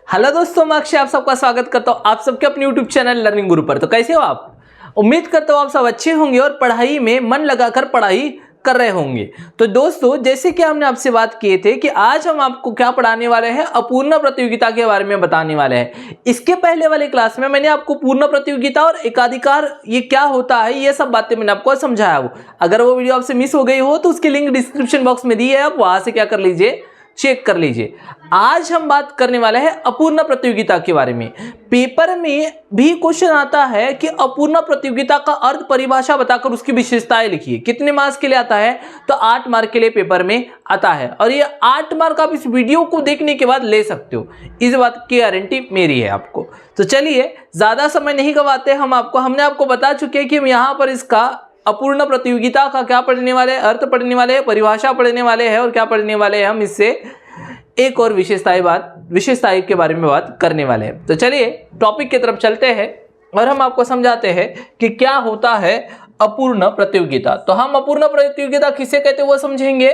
Hello दोस्तों, मैं अक्षय आप सबका स्वागत करता हूँ आप सबके अपने यूट्यूब चैनल लर्निंग गुरु पर। तो कैसे हो आप? उम्मीद करता हूँ आप सब अच्छे होंगे और पढ़ाई में मन लगाकर पढ़ाई कर रहे होंगे। तो दोस्तों, जैसे कि हमने आपसे बात किए थे कि आज हम आपको क्या पढ़ाने वाले हैं, अपूर्ण प्रतियोगिता के बारे में बताने वाले हैं। इसके पहले वाले क्लास में मैंने आपको पूर्ण प्रतियोगिता और एकाधिकार ये क्या होता है, ये सब बातें मैंने आपको समझाया हो। अगर वो वीडियो आपसे मिस हो गई हो तो उसकी लिंक डिस्क्रिप्शन बॉक्स में दी है, आप वहां से क्या कर लीजिए, चेक कर लीजिए। आज हम बात करने वाले हैं अपूर्ण प्रतियोगिता के बारे में। पेपर में भी क्वेश्चन आता है कि अपूर्ण प्रतियोगिता का अर्थ परिभाषा बताकर उसकी विशेषताएं लिखिए। कितने मार्क्स के लिए आता है? तो 8 मार्क के लिए पेपर में आता है और ये 8 मार्क आप इस वीडियो को देखने के बाद ले सकते हो, इस बात की गारंटी मेरी है आपको। तो चलिए ज्यादा समय नहीं गवाते, हमने आपको बता चुके हैं कि हम यहाँ पर इसका अपूर्ण प्रतियोगिता का क्या पढ़ने वाले हैं, अर्थ पढ़ने वाले हैं, परिभाषा पढ़ने वाले हैं और क्या पढ़ने वाले हैं, हम इससे एक और विशेषताएं के बारे में बात करने वाले हैं। तो चलिए टॉपिक की तरफ चलते हैं और हम आपको समझाते हैं कि क्या होता है अपूर्ण प्रतियोगिता। तो हम अपूर्ण प्रतियोगिता किसे कहते हैं वो समझेंगे,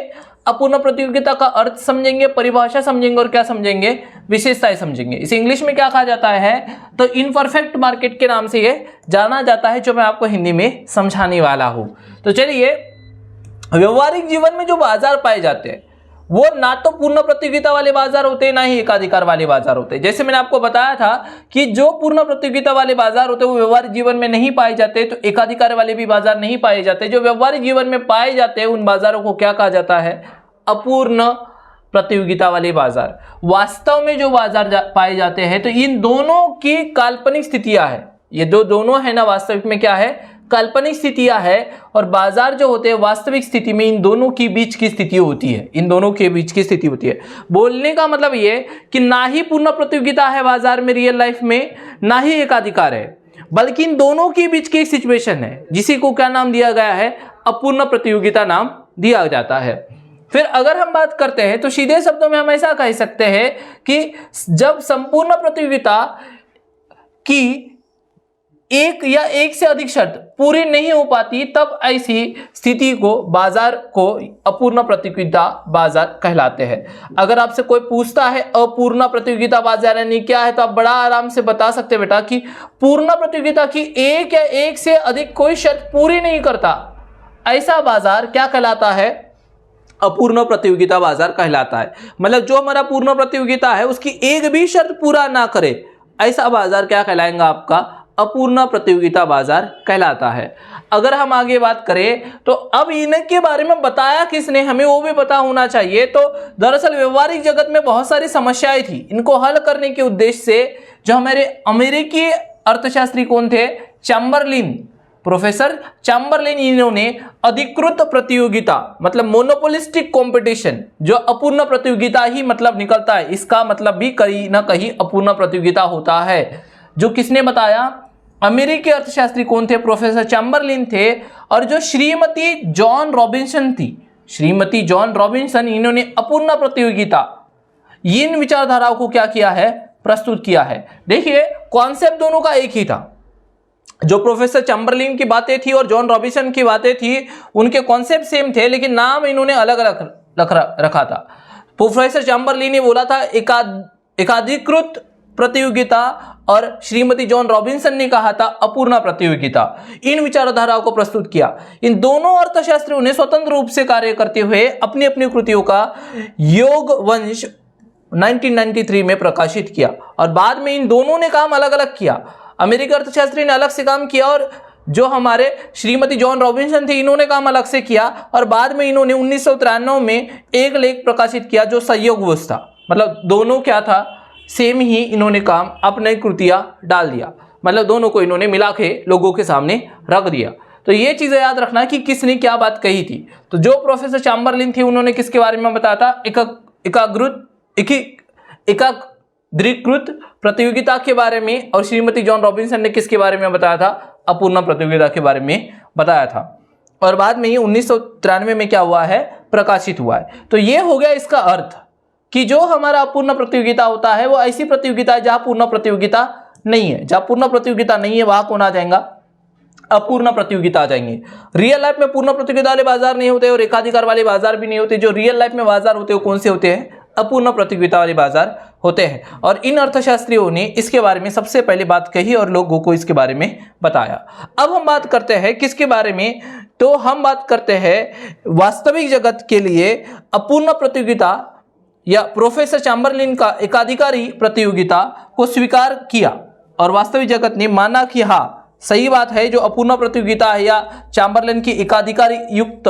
अपूर्ण प्रतियोगिता का अर्थ समझेंगे, परिभाषा समझेंगे और क्या समझेंगे, विशेषताएं समझेंगे। इसे इंग्लिश में क्या कहा जाता है? तो इनपरफेक्ट मार्केट के नाम से ये जाना जाता है, जो मैं आपको हिंदी में समझाने वाला हूं। तो चलिए, व्यवहारिक जीवन में जो बाजार पाए जाते हैं वो ना तो पूर्ण प्रतियोगिता वाले बाजार होते हैं, ना ही एकाधिकार वाले बाजार होते हैं। जैसे मैंने आपको बताया था कि जो पूर्ण प्रतियोगिता वाले बाजार होते हैं वो व्यवहारिक जीवन में नहीं पाए जाते, तो एकाधिकार वाले भी बाजार नहीं पाए जाते। जो व्यवहारिक जीवन में पाए जाते हैं उन बाजारों को क्या कहा जाता है? अपूर्ण प्रतियोगिता वाले बाजार। वास्तव में जो बाजार पाए जाते हैं तो इन दोनों की काल्पनिक स्थितियां है। ये दोनों है ना, वास्तविक में क्या है? काल्पनिक स्थितियां है। और बाजार जो होते हैं वास्तविक स्थिति में इन दोनों के बीच की स्थिति होती है, इन दोनों के बीच की स्थिति होती है। बोलने का मतलब ये कि ना ही पूर्ण प्रतियोगिता है बाजार में रियल लाइफ में, ना ही एकाधिकार है, बल्कि इन दोनों के बीच की एक सिचुएशन है जिसी को क्या नाम दिया गया है? अपूर्ण प्रतियोगिता नाम दिया जाता है। फिर अगर हम बात करते हैं तो सीधे शब्दों में हम ऐसा कह सकते हैं कि जब संपूर्ण प्रतियोगिता की एक या एक से अधिक शर्त पूरी नहीं हो पाती तब ऐसी स्थिति को बाजार को अपूर्ण प्रतियोगिता बाजार कहलाते हैं। अगर आपसे कोई पूछता है अपूर्ण प्रतियोगिता बाजार यानी क्या है, तो आप बड़ा आराम से बता सकते बेटा कि पूर्ण प्रतियोगिता की एक या एक से अधिक कोई शर्त पूरी नहीं करता, ऐसा बाजार क्या कहलाता है? अपूर्ण प्रतियोगिता बाजार कहलाता है। मतलब जो हमारा पूर्ण प्रतियोगिता है उसकी एक भी शर्त पूरा ना करे, ऐसा बाजार क्या कहलाएगा? आपका अपूर्ण प्रतियोगिता बाजार कहलाता है। अगर हम आगे बात करें तो अब इनके बारे में बताया किसने, हमें वो भी पता होना चाहिए। तो दरअसल व्यवहारिक जगत में बहुत सारी समस्याएं थी, इनको हल करने के उद्देश्य से जो हमारे अमेरिकी अर्थशास्त्री कौन थे? चैम्बरलिन, प्रोफेसर चैम्बरलिन, इन्होंने अधिकृत प्रतियोगिता मतलब मोनोपोलिस्टिक कंपटीशन, जो अपूर्ण प्रतियोगिता ही मतलब निकलता है, इसका मतलब भी कहीं ना कहीं अपूर्ण प्रतियोगिता होता है। जो किसने बताया? अमेरिकी अर्थशास्त्री कौन थे? प्रोफेसर चैम्बरलिन थे। और जो श्रीमती जॉन रॉबिन्सन थी, श्रीमती जॉन रॉबिन्सन, इन्होंने अपूर्ण प्रतियोगिता इन विचारधाराओं को क्या किया है? प्रस्तुत किया है। देखिए कॉन्सेप्ट दोनों का एक ही था। जो प्रोफेसर चैम्बरलिन की बातें थी और जॉन रॉबिन्सन की बातें थी, उनके कॉन्सेप्ट सेम थे लेकिन नाम इन्होंने अलग अलग रखा था। प्रोफेसर चैम्बरलिन ने बोला था एकाधिकृत प्रतियोगिता और श्रीमती जॉन रॉबिन्सन ने कहा था अपूर्ण प्रतियोगिता। इन विचारधाराओं को प्रस्तुत किया। इन दोनों अर्थशास्त्रियों ने स्वतंत्र रूप से कार्य करते हुए अपनी अपनी कृतियों का योग वंश 1993 में प्रकाशित किया और बाद में इन दोनों ने काम अलग अलग किया। अमेरिकी अर्थशास्त्री ने अलग से काम किया और जो हमारे श्रीमती जॉन रॉबिन्सन थी इन्होंने काम अलग से किया और बाद में इन्होंने 1993 में एक लेख प्रकाशित किया जो संयोग वंश था। मतलब दोनों क्या था? सेम ही इन्होंने काम अपने कृतियां डाल दिया, मतलब दोनों को इन्होंने मिला के लोगों के सामने रख दिया। तो ये चीजें याद रखना कि किसने क्या बात कही थी। तो जो प्रोफेसर चैम्बरलिन थी उन्होंने किसके बारे में बताया था? एकाधिकृत प्रतियोगिता के बारे में। और श्रीमती जॉन रॉबिन्सन ने किसके बारे में बताया था? अपूर्ण प्रतियोगिता के बारे में बताया था। और बाद में ये 1993 में क्या हुआ है? प्रकाशित हुआ है। तो ये हो गया इसका अर्थ कि जो हमारा अपूर्ण प्रतियोगिता होता है वो ऐसी प्रतियोगिता है जहां पूर्ण प्रतियोगिता नहीं है। जहां पूर्ण प्रतियोगिता नहीं है वहां कौन आ जाएगा? अपूर्ण प्रतियोगिता आ जाएंगे। रियल लाइफ में पूर्ण प्रतियोगिता वाले बाजार नहीं होते और एकाधिकार वाले बाजार भी नहीं होते। जो रियल लाइफ में बाजार होते हैं वो कौन से होते हैं? अपूर्ण प्रतियोगिता वाले बाजार होते हैं। और इन अर्थशास्त्रियों ने इसके बारे में सबसे पहले बात कही और लोगों को इसके बारे में बताया। अब हम बात करते हैं किसके बारे में, तो हम बात करते हैं वास्तविक जगत के लिए अपूर्ण प्रतियोगिता या प्रोफेसर चैम्बरलिन का एकाधिकारी प्रतियोगिता को स्वीकार किया और वास्तविक जगत ने माना कि हाँ सही बात है, जो अपूर्ण प्रतियोगिता है या चैम्बरलिन की एकाधिकारी युक्त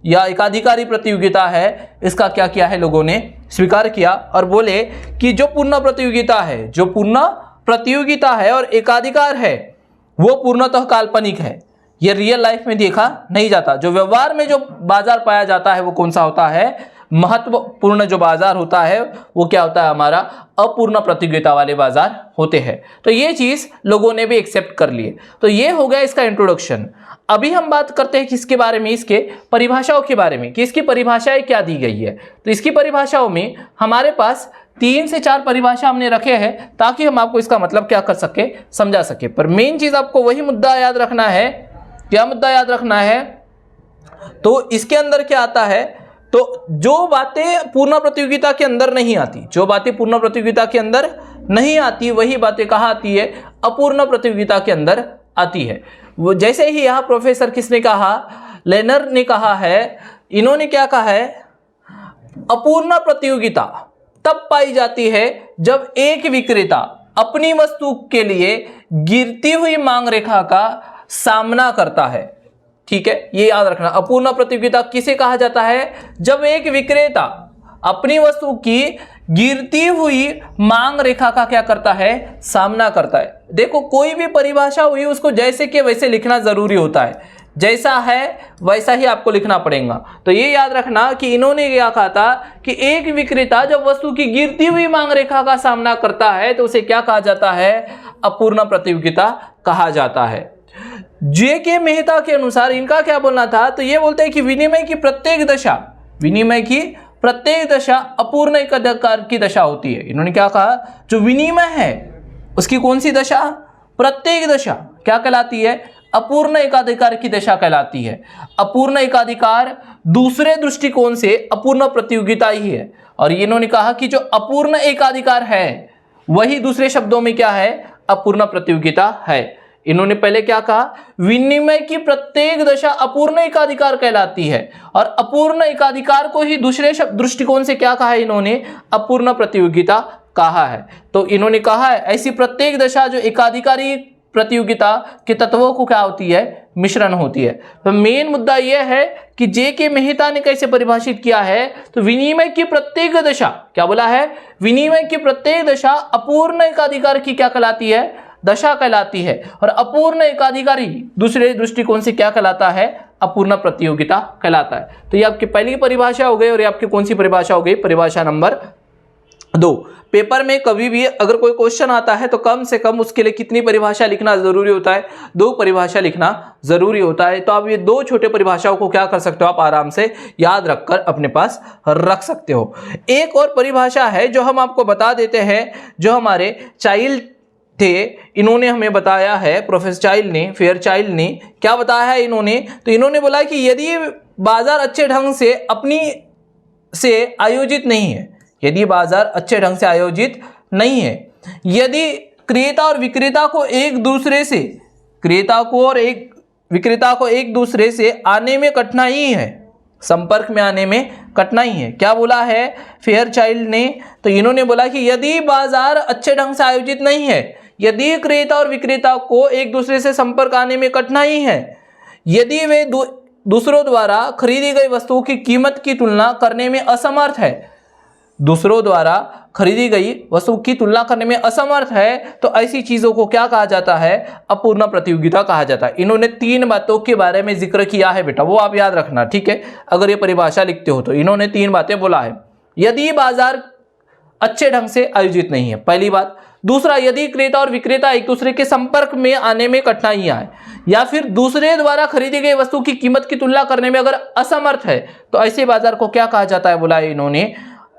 या एकाधिकारी प्रतियोगिता है, इसका क्या किया है, लोगों ने स्वीकार किया और बोले कि जो पूर्ण प्रतियोगिता है, जो पूर्ण प्रतियोगिता है और एकाधिकार है, वो पूर्णतः काल्पनिक है, ये रियल लाइफ में देखा नहीं जाता। जो व्यवहार में जो बाजार पाया जाता है वो कौन सा होता है, महत्वपूर्ण जो बाजार होता है वो क्या होता है, हमारा अपूर्ण प्रतियोगिता वाले बाजार होते हैं। तो ये चीज लोगों ने भी एक्सेप्ट कर लिए। तो ये हो गया इसका इंट्रोडक्शन। अभी हम बात करते हैं किसके बारे में, इसके परिभाषाओं के बारे में कि इसकी परिभाषाएं क्या दी गई है। तो इसकी परिभाषाओं में हमारे पास 3 से 4 परिभाषा हमने रखे हैं ताकि हम आपको इसका मतलब क्या कर सके, समझा सके। पर मेन चीज आपको वही मुद्दा याद रखना है। क्या मुद्दा याद रखना है, तो इसके अंदर क्या आता है, तो जो बातें पूर्ण प्रतियोगिता के अंदर नहीं आती, जो बातें पूर्ण प्रतियोगिता के अंदर नहीं आती, वही बातें कहाँ आती है, अपूर्ण प्रतियोगिता के अंदर आती है। वो जैसे ही यहाँ प्रोफेसर किसने कहा, लेनर ने कहा है, इन्होंने क्या कहा है, अपूर्ण प्रतियोगिता तब पाई जाती है जब एक विक्रेता अपनी वस्तु के लिए गिरती हुई मांग रेखा का सामना करता है। ठीक है, ये याद रखना। अपूर्ण प्रतियोगिता किसे कहा जाता है, जब एक विक्रेता अपनी वस्तु की गिरती हुई मांग रेखा का क्या करता है, सामना करता है। देखो कोई भी परिभाषा हुई उसको जैसे के वैसे लिखना जरूरी होता है, जैसा है वैसा ही आपको लिखना पड़ेगा। तो ये याद रखना कि इन्होंने क्या कहा था कि एक विक्रेता जब वस्तु की गिरती हुई मांग रेखा का सामना करता है तो उसे क्या कहा जाता है, अपूर्ण प्रतियोगिता कहा जाता है। जे.के. मेहता के अनुसार इनका क्या बोलना था, तो ये बोलते हैं कि विनिमय की प्रत्येक दशा अपूर्ण एकाधिकार की दशा होती है। इन्होंने क्या कहा, जो विनिमय है उसकी कौन सी दशा, प्रत्येक दशा क्या कहलाती है, अपूर्ण एकाधिकार की दशा कहलाती है। अपूर्ण एकाधिकार दूसरे दृष्टिकोण से अपूर्ण प्रतियोगिता ही है। और इन्होंने कहा कि जो अपूर्ण एकाधिकार है वही दूसरे शब्दों में क्या है, अपूर्ण प्रतियोगिता है। इन्होंने पहले क्या कहा, विनिमय की प्रत्येक दशा अपूर्ण एकाधिकार कहलाती है और अपूर्ण एकाधिकार को ही दूसरे दृष्टिकोण से क्या कहा है इन्होंने, अपूर्ण प्रतियोगिता कहा है। तो इन्होंने कहा है ऐसी प्रत्येक दशा जो एकाधिकारी प्रतियोगिता के तत्वों को क्या होती है, मिश्रण होती है। तो मेन मुद्दा यह है कि जे.के. मेहता ने कैसे परिभाषित किया है, तो विनिमय की प्रत्येक दशा, क्या बोला है, विनिमय की प्रत्येक दशा अपूर्ण एकाधिकार की क्या कहलाती है, दशा कहलाती है। और अपूर्ण एकाधिकारी दूसरे दृष्टिकोण से क्या कहलाता है, अपूर्ण प्रतियोगिता कहलाता है। तो ये आपकी पहली परिभाषा हो गई और ये आपकी कौन सी परिभाषा हो गई, परिभाषा नंबर 2। पेपर में कभी भी अगर कोई क्वेश्चन आता है तो कम से कम उसके लिए कितनी परिभाषा लिखना जरूरी होता है, 2 परिभाषा लिखना जरूरी होता है। तो आप ये 2 छोटे परिभाषाओं को क्या कर सकते हो, आप आराम से याद रखकर अपने पास रख सकते हो। एक और परिभाषा है जो हम आपको बता देते हैं, जो हमारे चाइल्ड थे, इन्होंने हमें बताया है, प्रोफेसर चाइल्ड ने, फेयरचाइल्ड ने क्या बताया है इन्होंने, तो इन्होंने बोला कि यदि बाजार अच्छे ढंग से आयोजित नहीं है, यदि बाजार अच्छे ढंग से आयोजित नहीं है, यदि क्रेता और विक्रेता को एक दूसरे से आने में कठिनाई है, संपर्क में आने में कठिनाई है, क्या बोला है फेयरचाइल्ड ने, तो इन्होंने बोला कि यदि बाजार अच्छे ढंग से आयोजित नहीं है, यदि क्रेता और विक्रेता को एक दूसरे से संपर्क आने में कठिनाई है, यदि वे दूसरों द्वारा खरीदी गई वस्तुओं की कीमत की तुलना करने में असमर्थ है, दूसरों द्वारा खरीदी गई वस्तु की तुलना करने में असमर्थ है, तो ऐसी चीजों को क्या कहा जाता है, अपूर्ण प्रतियोगिता कहा जाता है। इन्होंने 3 बातों के बारे में जिक्र किया है बेटा, वो आप याद रखना, ठीक है। अगर ये परिभाषा लिखते हो तो इन्होंने 3 बातें बोला है। यदि बाजार अच्छे ढंग से आयोजित नहीं है, पहली बात। दूसरा, यदि क्रेता और विक्रेता एक दूसरे के संपर्क में आने में कठिनाइयां है, या फिर दूसरे द्वारा खरीदी गई वस्तु की कीमत की तुलना करने में अगर असमर्थ है, तो ऐसे बाजार को क्या कहा जाता है, बोला है इन्होंने,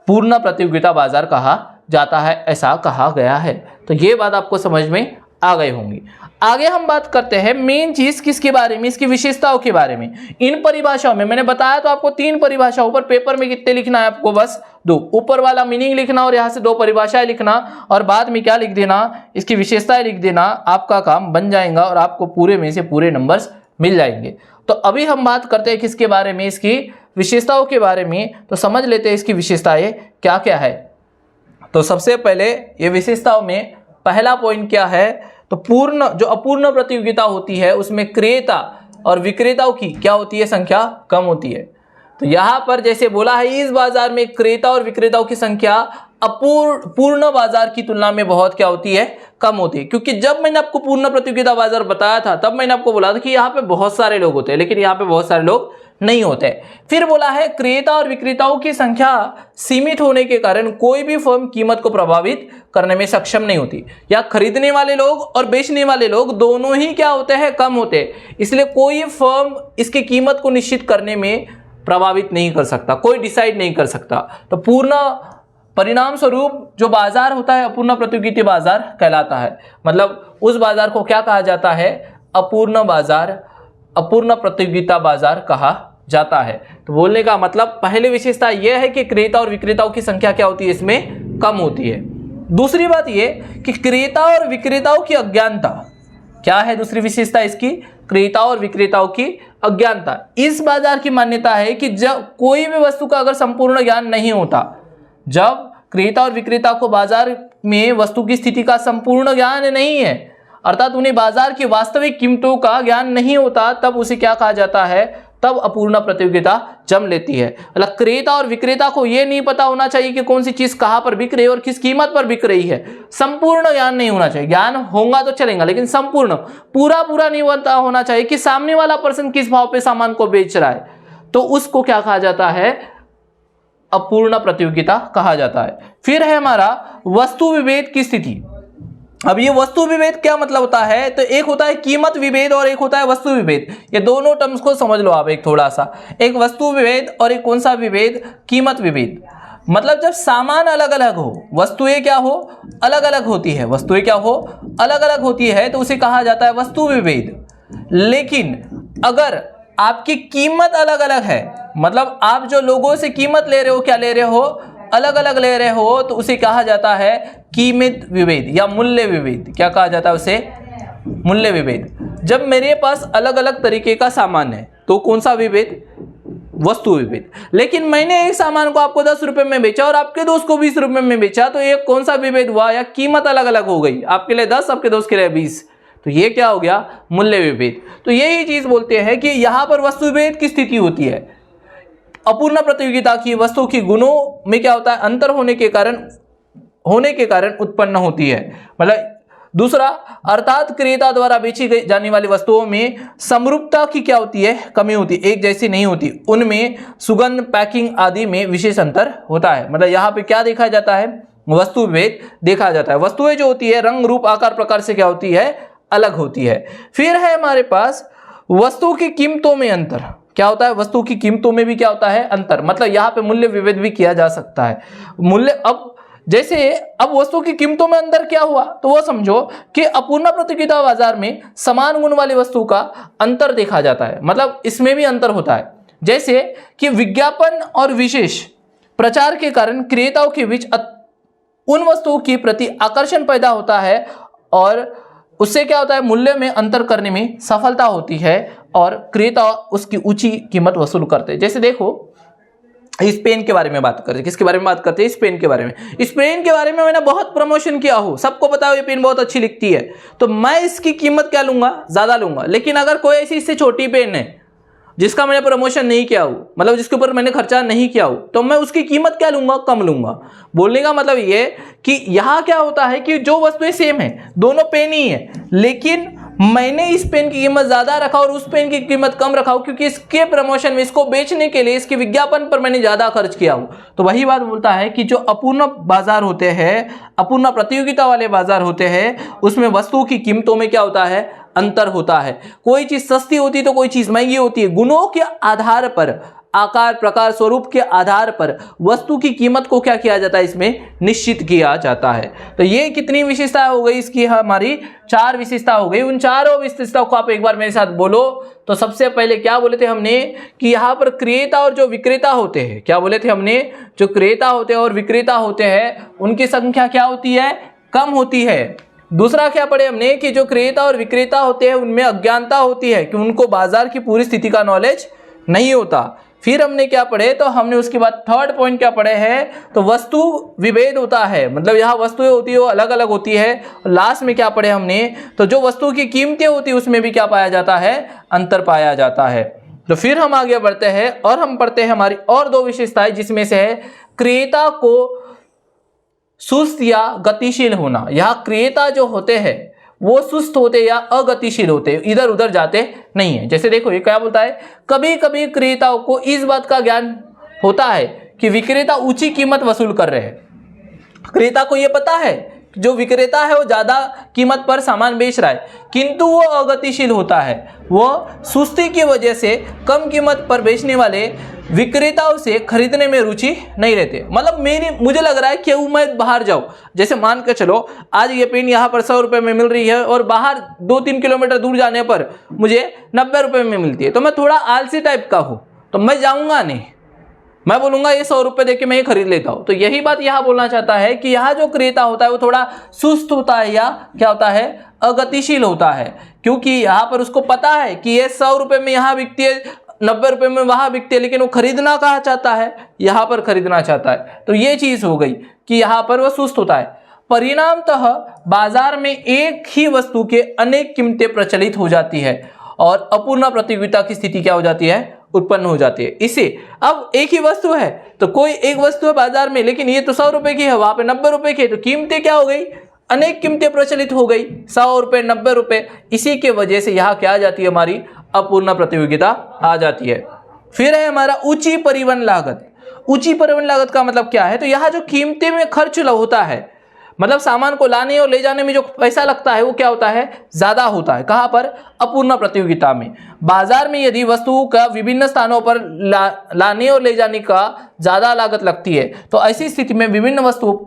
पूर्ण प्रतियोगिता बाजार कहा जाता है, ऐसा कहा गया है। तो ये बात आपको समझ में आ गए होंगे। आगे हम बात करते हैं मेन चीज किसके बारे में, इसकी विशेषताओं के बारे में। इन परिभाषाओं में मैंने बताया तो आपको 3 परिभाषाओं पर पेपर में कितने लिखना है, आपको बस 2। ऊपर वाला मीनिंग लिखना और यहाँ से 2 परिभाषाएं लिखना और बाद में क्या लिख देना, इसकी विशेषताएं लिख देना। आपका काम बन जाएगा और आपको पूरे में से पूरे नंबर्स मिल जाएंगे। तो अभी हम बात करते हैं किसके बारे में, इसकी विशेषताओं के बारे में। तो समझ लेते हैं इसकी विशेषताएं क्या क्या है। तो सबसे पहले ये विशेषताओं में पहला पॉइंट क्या है, तो जो अपूर्ण प्रतियोगिता होती है उसमें क्रेता और विक्रेताओं की क्या होती है, संख्या कम होती है। तो यहाँ पर जैसे बोला है, इस बाजार में क्रेता और विक्रेताओं की संख्या पूर्ण बाजार की तुलना में बहुत क्या होती है, कम होती है। क्योंकि जब मैंने आपको पूर्ण प्रतियोगिता बाजार बताया था तब मैंने आपको बोला था कि यहाँ पे बहुत सारे लोग होते हैं, लेकिन यहाँ पे बहुत सारे लोग नहीं होते। फिर बोला है क्रेता और विक्रेताओं की संख्या सीमित होने के कारण कोई भी फर्म कीमत को प्रभावित करने में सक्षम नहीं होती, या खरीदने वाले लोग और बेचने वाले लोग दोनों ही क्या होते हैं, कम होते हैं। इसलिए कोई फर्म इसकी कीमत को निश्चित करने में प्रभावित नहीं कर सकता, कोई डिसाइड नहीं कर सकता। तो पूर्ण परिणाम स्वरूप जो बाजार होता है अपूर्ण प्रतियोगिता बाजार कहलाता है। मतलब उस बाजार को क्या कहा जाता है, अपूर्ण बाजार, अपूर्ण प्रतियोगिता बाजार कहा जाता है। तो बोलने का मतलब पहली विशेषता यह है कि क्रेता और विक्रेताओं की संख्या क्या होती है, इसमें कम होती है। दूसरी बात यह कि क्रेता और विक्रेताओं की अज्ञानता क्या है, दूसरी विशेषता इसकी, क्रेता और विक्रेताओं की अज्ञानता। इस बाजार की मान्यता है कि जब कोई भी वस्तु का अगर संपूर्ण ज्ञान नहीं होता, जब क्रेता और विक्रेता को बाजार में वस्तु की स्थिति का संपूर्ण ज्ञान नहीं है, अर्थात उन्हें बाजार की वास्तविक कीमतों का ज्ञान नहीं होता, तब उसे क्या कहा जाता है, तब अपूर्ण प्रतियोगिता जन्म लेती है। मतलब क्रेता और विक्रेता को यह नहीं पता होना चाहिए कि कौन सी चीज कहां पर बिक रही है और किस कीमत पर बिक रही है। संपूर्ण ज्ञान नहीं होना चाहिए, ज्ञान होगा तो चलेगा लेकिन संपूर्ण पूरा नहीं पता होना चाहिए कि सामने वाला पर्सन किस भाव पे सामान को बेच रहा है। तो उसको क्या कहा जाता है, अपूर्ण प्रतियोगिता कहा जाता है। फिर है हमारा वस्तु विभेद की स्थिति। अब ये वस्तु विभेद क्या मतलब होता है, तो एक होता है कीमत विभेद और एक होता है वस्तु विभेद। ये दोनों टर्म्स को समझ लो आप एक थोड़ा सा, एक वस्तु विभेद और एक कौन सा विभेद, कीमत विभेद। मतलब जब सामान अलग अलग हो, वस्तुएं क्या हो, अलग अलग होती है, वस्तुएं क्या हो, अलग अलग होती है, तो उसे कहा जाता है वस्तु विभेद। लेकिन अगर आपकी कीमत अलग अलग है, मतलब आप जो लोगों से कीमत ले रहे हो, क्या ले रहे हो, अलग अलग ले रहे हो, तो उसे कहा जाता है कीमत विभेद या मूल्य विभेद। क्या कहा जाता है उसे, मूल्य विभेद। जब मेरे पास अलग अलग तरीके का सामान है तो कौन सा विभेद, वस्तु विभेद। लेकिन मैंने एक सामान को आपको 10 रुपए में बेचा और आपके दोस्त को 20 रुपए में बेचा, तो एक कौन सा विभेद हुआ, या कीमत अलग अलग हो गई, आपके लिए 10 आपके दोस्त के लिए 20, तो ये क्या हो गया, मूल्य विभेद। तो यही चीज बोलते हैं कि यहां पर वस्तु विभेद की स्थिति होती है। अपूर्ण प्रतियोगिता की वस्तु की गुणों में क्या होता है, अंतर होने के कारण उत्पन्न होती है। मतलब दूसरा, अर्थात क्रेता द्वारा बेची जाने वाली वस्तुओं में समरूपता की क्या होती है, कमी होती है, एक जैसी नहीं होती, उनमें सुगंध, पैकिंग आदि में विशेष अंतर होता है। मतलब यहाँ पे क्या देखा जाता है, वस्तु भेद देखा जाता है। वस्तुएं जो होती है रंग, रूप, आकार, प्रकार से क्या होती है, अलग होती है। फिर है हमारे पास वस्तु की कीमतों में अंतर। क्या होता है, वस्तु की कीमतों में भी क्या होता है, अंतर। मतलब यहाँ पे मूल्य विभेद भी किया जा सकता है। मूल्य, अब वस्तु की कीमतों में अंतर क्या हुआ, तो वो समझो कि अपूर्ण प्रतियोगिता बाजार में समान गुण वाली वस्तु का अंतर देखा जाता है। मतलब इसमें भी अंतर होता है। जैसे कि विज्ञापन और विशेष प्रचार के कारण क्रेताओं के बीच उन वस्तुओं के प्रति आकर्षण पैदा होता है और उससे क्या होता है, मूल्य में अंतर करने में सफलता होती है और क्रेता उसकी ऊंची कीमत वसूल करते हैं। जैसे देखो, इस पेन के बारे में बात करते हैं। किसके बारे में बात करते हैं, इस पेन के बारे में। इस पेन के बारे में मैंने बहुत प्रमोशन किया हो, सबको पता हो ये पेन बहुत अच्छी लिखती है, तो मैं इसकी कीमत क्या लूंगा, ज्यादा लूंगा। लेकिन अगर कोई ऐसी इससे छोटी पेन है जिसका मैंने प्रमोशन नहीं किया हो, मतलब जिसके ऊपर मैंने खर्चा नहीं किया हो, तो मैं उसकी कीमत क्या लूंगा, कम लूंगा। बोलने का मतलब ये कि यहाँ क्या होता है कि जो वस्तुएं सेम है, दोनों पेन ही है, लेकिन मैंने इस पेन की कीमत ज्यादा रखा और उस पेन की कीमत कम रखा हो, क्योंकि इसके प्रमोशन में, इसको बेचने के लिए, इसके विज्ञापन पर मैंने ज्यादा खर्च किया हो। तो वही बात बोलता है कि जो अपूर्ण बाजार होते हैं, अपूर्ण प्रतियोगिता वाले बाजार होते हैं, उसमें वस्तुओं की कीमतों में क्या होता है, अंतर होता है। कोई चीज सस्ती होती है तो कोई चीज महंगी होती है। गुणों के आधार पर आकार, प्रकार, स्वरूप के आधार पर वस्तु की कीमत को क्या किया जाता है, इसमें निश्चित किया जाता है। तो ये कितनी विशेषता हो गई, इसकी हमारी 4 विशेषता हो गई। उन चारों विशेषताओं को आप एक बार मेरे साथ बोलो। तो सबसे पहले क्या बोले थे हमने कि यहाँ पर क्रेता और जो विक्रेता होते हैं, क्या बोले थे हमने, जो क्रेता होते हैं और विक्रेता होते हैं उनकी संख्या क्या होती है, कम होती है। दूसरा क्या पढ़े हमने कि जो क्रेता और विक्रेता होते हैं उनमें अज्ञानता होती है कि उनको बाजार की पूरी स्थिति का नॉलेज नहीं होता। फिर हमने क्या पढ़े, तो हमने उसके बाद थर्ड पॉइंट क्या पढ़े हैं, तो वस्तु विभेद होता है, मतलब यहाँ वस्तुएं होती है वो अलग अलग होती है। लास्ट में क्या पढ़े हमने, तो जो वस्तु की कीमतें होती है उसमें भी क्या पाया जाता है, अंतर पाया जाता है। तो फिर हम आगे बढ़ते हैं और हम पढ़ते हैं हमारी और 2 विशेषताएं, जिसमें से है क्रेता को सुस्त या गतिशील होना। यहाँ क्रेता जो होते हैं वो सुस्त होते या अगतिशील होते, इधर उधर जाते नहीं है। जैसे देखो ये क्या बोलता है, कभी कभी क्रेताओं को इस बात का ज्ञान होता है कि विक्रेता ऊंची कीमत वसूल कर रहे हैं। क्रेता को ये पता है जो विक्रेता है वो ज्यादा कीमत पर सामान बेच रहा है, किंतु वो अगतिशील होता है, वो सुस्ती की वजह से कम कीमत पर बेचने वाले विक्रेताओं से खरीदने में रुचि नहीं रहते। मतलब मुझे लग रहा है कि मैं बाहर जाऊं, जैसे मान के चलो आज ये पेन यहाँ पर 100 रुपये में मिल रही है और बाहर 2-3 किलोमीटर दूर जाने पर मुझे 90 रुपये में मिलती है, तो मैं थोड़ा आलसी टाइप का हूँ, तो मैं जाऊँगा नहीं, मैं बोलूंगा ये 100 रुपये देके मैं ये खरीद लेता हूँ। तो यही बात यहाँ बोलना चाहता है कि यहाँ जो क्रेता होता है वो थोड़ा सुस्त होता है या क्या होता है, अगतिशील होता है, क्योंकि यहाँ पर उसको पता है कि ये 100 रुपये में यहाँ बिकती है, 90 रुपये में वहाँ बिकती है, लेकिन वो खरीदना कहाँ चाहता है, यहाँ पर खरीदना चाहता है। तो ये चीज़ हो गई कि यहाँ पर वो सुस्त होता है। परिणामतः बाजार में एक ही वस्तु के अनेक कीमतें प्रचलित हो जाती है और अपूर्ण प्रतियोगिता की स्थिति क्या हो जाती है, उत्पन्न हो जाती है। इसे अब एक ही वस्तु है, तो कोई एक वस्तु है बाजार में, लेकिन ये तो 100 रुपए की है, वहां पे 90 रुपए की है, तो कीमतें क्या हो गई, अनेक कीमतें प्रचलित हो गई, 100 रुपए, 90 रुपए। इसी के वजह से यहाँ क्या आ जाती है, हमारी अपूर्ण प्रतियोगिता आ जाती है। फिर है हमारा ऊंची परिवहन लागत। ऊंची परिवहन लागत का मतलब क्या है, तो यहाँ जो कीमतें में खर्च होता है, मतलब सामान को लाने और ले जाने में जो पैसा लगता है वो क्या होता है, ज्यादा होता है। कहाँ पर, अपूर्ण प्रतियोगिता में। बाजार में यदि वस्तुओं का विभिन्न स्थानों पर लाने और ले जाने का ज्यादा लागत लगती है, तो ऐसी स्थिति में विभिन्न वस्तु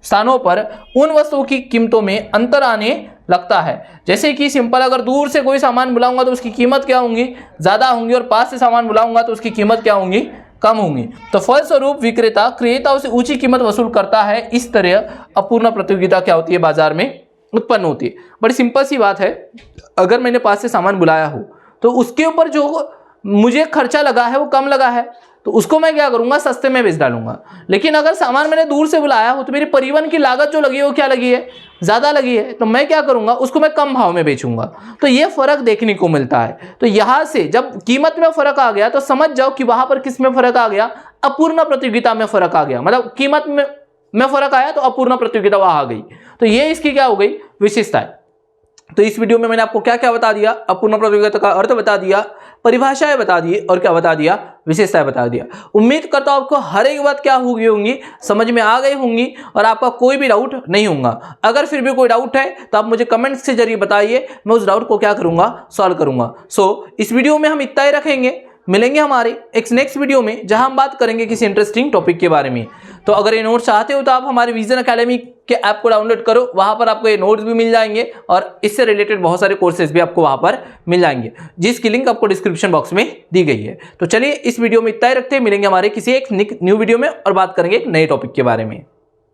स्थानों पर उन वस्तुओं की कीमतों में अंतर आने लगता है। जैसे कि सिंपल, अगर दूर से कोई सामान बुलाऊंगा तो उसकी कीमत क्या होंगी, ज्यादा होंगी, और पास से सामान बुलाऊंगा तो उसकी कीमत क्या होंगी, कम होंगी। तो फलस्वरूप विक्रेता क्रेताओं से ऊंची कीमत वसूल करता है। इस तरह अपूर्ण प्रतियोगिता क्या होती है, बाजार में उत्पन्न होती है। बड़ी सिंपल सी बात है, अगर मैंने पास से सामान बुलाया हो तो उसके ऊपर जो मुझे खर्चा लगा है वो कम लगा है, तो उसको मैं क्या करूंगा, सस्ते में बेच डालूंगा। लेकिन अगर सामान मैंने दूर से बुलाया हो तो मेरी परिवहन की लागत जो लगी है वो क्या लगी है, ज्यादा लगी है, तो मैं क्या करूंगा, उसको मैं कम भाव में बेचूंगा। तो ये फर्क देखने को मिलता है। तो यहां से जब कीमत में फर्क आ गया तो समझ जाओ कि वहां पर किस में फर्क आ गया, अपूर्ण प्रतियोगिता में फर्क आ गया। मतलब कीमत में फर्क आया तो अपूर्ण प्रतियोगिता वहां आ गई। तो ये इसकी क्या हो गई, विशेषता है। तो इस वीडियो में मैंने आपको क्या क्या बता दिया, अपूर्ण प्रतियोगिता का अर्थ बता दिया, परिभाषाएं बता दी, और क्या बता दिया, विशेषताएं बता दिया। उम्मीद करता हूं आपको हर एक बात क्या होंगी, समझ में आ गई होंगी और आपका कोई भी डाउट नहीं होगा। अगर फिर भी कोई डाउट है तो आप मुझे कमेंट्स के जरिए बताइए, मैं उस डाउट को क्या करूंगा, सॉल्व करूंगा। इस वीडियो में हम इतना ही रखेंगे, मिलेंगे हमारे एक नेक्स्ट वीडियो में जहां हम बात करेंगे किसी इंटरेस्टिंग टॉपिक के बारे में। तो अगर ये नोट्स चाहते हो तो आप हमारे विजन एकेडमी के ऐप को डाउनलोड करो, वहां पर आपको ये नोट्स भी मिल जाएंगे और इससे रिलेटेड बहुत सारे कोर्सेज भी आपको वहां पर मिल जाएंगे, जिसकी लिंक आपको डिस्क्रिप्शन बॉक्स में दी गई है। तो चलिए इस वीडियो में इतना ही रखते हैं, मिलेंगे हमारे किसी एक न्यू वीडियो में और बात करेंगे एक नए टॉपिक के बारे में।